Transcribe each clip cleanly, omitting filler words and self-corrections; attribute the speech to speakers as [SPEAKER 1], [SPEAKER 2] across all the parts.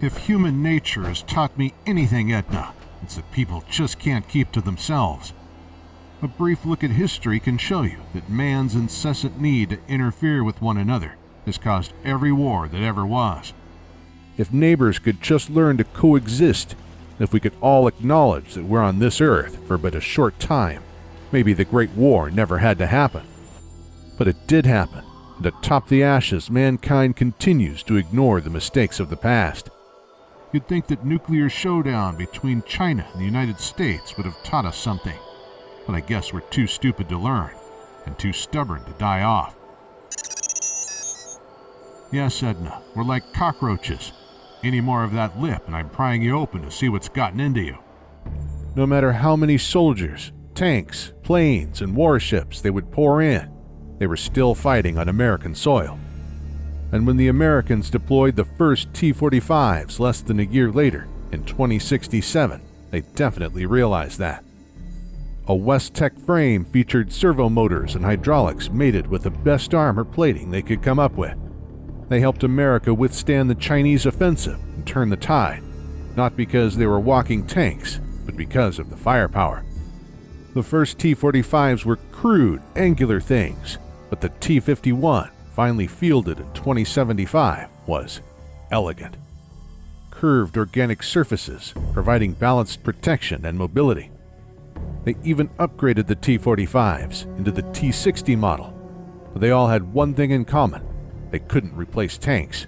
[SPEAKER 1] If human nature has taught me anything, Edna, it's that people just can't keep to themselves. A brief look at history can show you that man's incessant need to interfere with one another has caused every war that ever was. If neighbors could just learn to coexist, if we could all acknowledge that we're on this earth for but a short time, maybe the Great War never had to happen. But it did happen, and atop the ashes, mankind continues to ignore the mistakes of the past. You'd think that nuclear showdown between China and the United States would have taught us something, but I guess we're too stupid to learn, and too stubborn to die off. Yes, Edna, we're like cockroaches. Any more of that lip and I'm prying you open to see what's gotten into you. No matter how many soldiers, tanks, planes, and warships they would pour in, they were still fighting on American soil. And when the Americans deployed the first T-45s less than a year later, in 2067, they definitely realized that. A West-Tech frame featured servo motors and hydraulics mated with the best armor plating they could come up with. They helped America withstand the Chinese offensive and turn the tide, not because they were walking tanks, but because of the firepower. The first T-45s were crude, angular things, but the T-51, finally fielded in 2075, was elegant. Curved organic surfaces, providing balanced protection and mobility. They even upgraded the T-45s into the T-60 model, but they all had one thing in common: they couldn't replace tanks.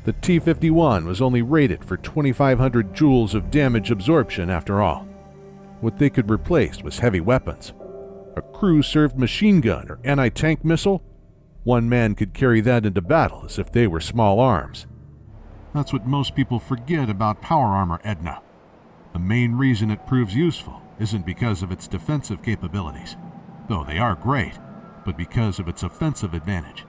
[SPEAKER 1] The T-51 was only rated for 2,500 joules of damage absorption after all. What they could replace was heavy weapons. A crew-served machine gun or anti-tank missile? One man could carry that into battle as if they were small arms. That's what most people forget about power armor, Edna. The main reason it proves useful isn't because of its defensive capabilities, though they are great, but because of its offensive advantage.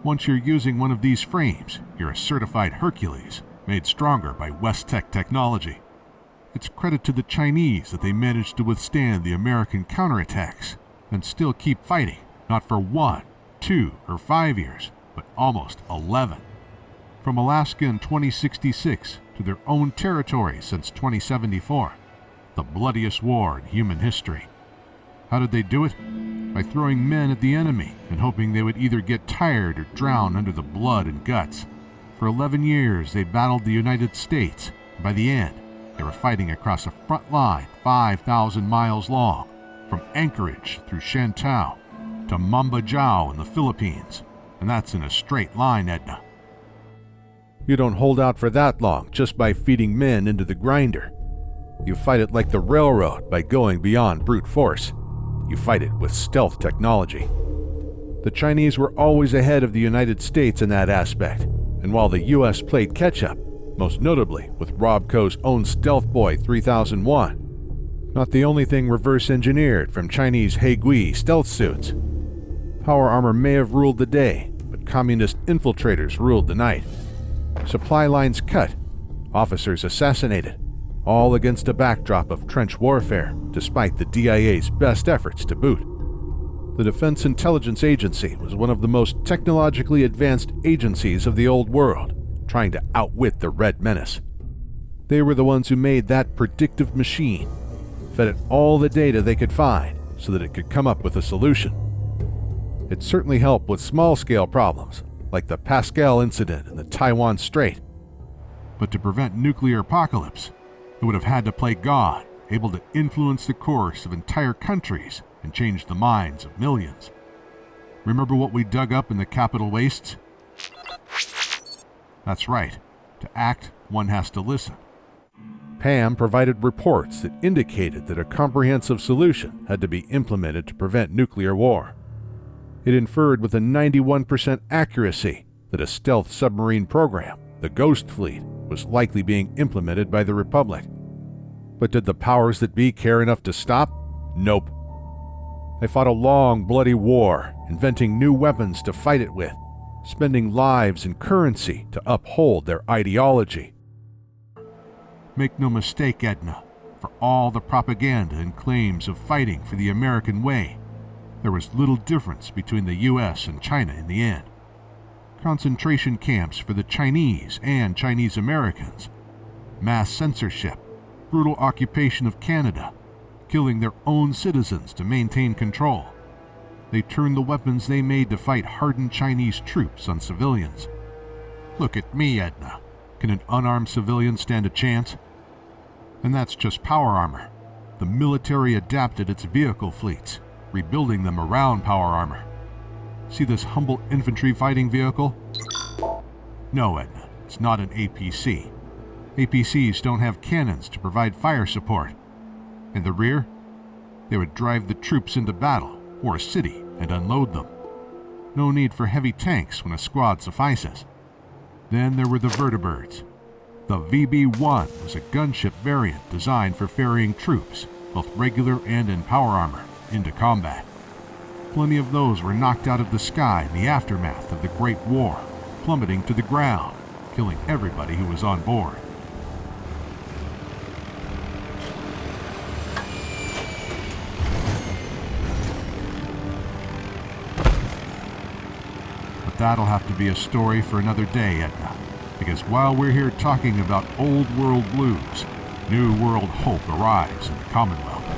[SPEAKER 1] Once you're using one of these frames, you're a certified Hercules, made stronger by West-Tech technology. It's credit to the Chinese that they managed to withstand the American counterattacks and still keep fighting, not for 1, 2, or 5 years, but almost 11. From Alaska in 2066 to their own territory since 2074, the bloodiest war in human history. How did they do it? By throwing men at the enemy and hoping they would either get tired or drown under the blood and guts. For 11 years, they battled the United States, and by the end, they were fighting across a front line 5,000 miles long, from Anchorage through Shantou to Mambajao in the Philippines, and that's in a straight line, Edna. You don't hold out for that long just by feeding men into the grinder. You fight it like the railroad by going beyond brute force. You fight it with stealth technology. The Chinese were always ahead of the United States in that aspect, and while the US played catch-up, most notably with Robco's own Stealth Boy 3001, not the only thing reverse-engineered from Chinese Heigui stealth suits. Power armor may have ruled the day, but communist infiltrators ruled the night. Supply lines cut, officers assassinated, all against a backdrop of trench warfare, despite the DIA's best efforts to boot. The Defense Intelligence Agency was one of the most technologically advanced agencies of the old world, trying to outwit the Red Menace. They were the ones who made that predictive machine, fed it all the data they could find so that it could come up with a solution. It certainly helped with small-scale problems, like the Pascal incident in the Taiwan Strait. But to prevent nuclear apocalypse, it would have had to play God, able to influence the course of entire countries and change the minds of millions. Remember what we dug up in the Capitol wastes? That's right. To act, one has to listen. Pam provided reports that indicated that a comprehensive solution had to be implemented to prevent nuclear war. It inferred with a 91% accuracy that a stealth submarine program, the Ghost Fleet, was likely being implemented by the Republic. But did the powers that be care enough to stop? Nope. They fought a long, bloody war, inventing new weapons to fight it with, spending lives and currency to uphold their ideology. Make no mistake, Edna, for all the propaganda and claims of fighting for the American way, there was little difference between the US and China in the end. concentration camps for the Chinese and Chinese Americans, mass censorship, brutal occupation of Canada, killing their own citizens to maintain control. They turned the weapons they made to fight hardened Chinese troops on civilians. Look at me, Edna. Can an unarmed civilian stand a chance? And that's just power armor. The military adapted its vehicle fleets, rebuilding them around power armor. See this humble infantry fighting vehicle? No, Edna, it's not an APC. APCs don't have cannons to provide fire support. In the rear, they would drive the troops into battle or a city and unload them. No need for heavy tanks when a squad suffices. Then there were the vertibirds. The VB-1 was a gunship variant designed for ferrying troops, both regular and in power armor, into combat. Plenty of those were knocked out of the sky in the aftermath of the Great War, plummeting to the ground, killing everybody who was on board. But that'll have to be a story for another day, Edna, because while we're here talking about old world blues, new world hope arrives in the Commonwealth.